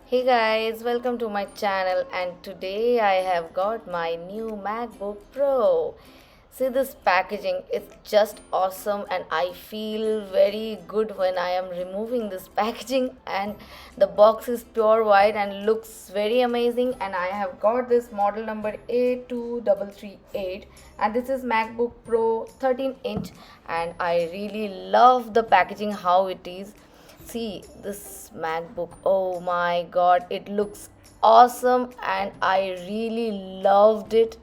Hey guys, welcome to my channel, and today I have got my new MacBook Pro. See this packaging, it's just awesome and I feel very good when I am removing this packaging, and the box is pure white and looks very amazing. And I have got this model number A2338, and this is MacBook Pro 13-inch, and I really love the packaging how it is. See this MacBook, oh my god, it looks awesome and I really loved it.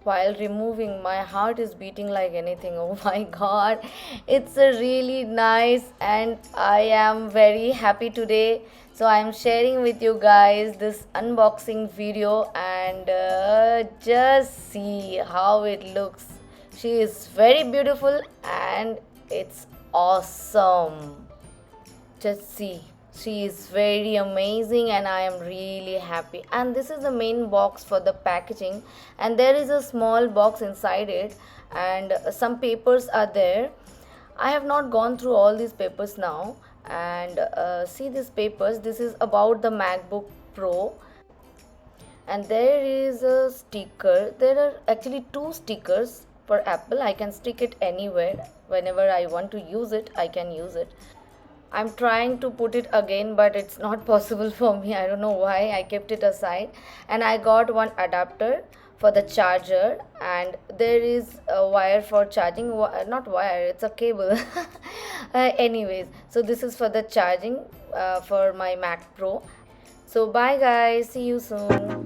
While removing, my heart is beating like anything. Oh my god, it's a really nice, and I am very happy today. So I am sharing with you guys this unboxing video, and just see how it looks. She is very beautiful and it's awesome. Just see, she is very amazing and I am really happy. And this is the main box for the packaging, and there is a small box inside it, and some papers are there. I have not gone through all these papers now, and see these papers. This is about the MacBook Pro, and there is a sticker. There are actually two stickers for Apple. I can stick it anywhere. Whenever I want to use it, I can use it. I'm trying to put it again, but it's not possible for me. I don't know why I kept it aside. And I got one adapter for the charger, and there is a wire for charging. Not wire, it's a cable. Anyways, so this is for the charging for my Mac Pro. So bye guys, see you soon.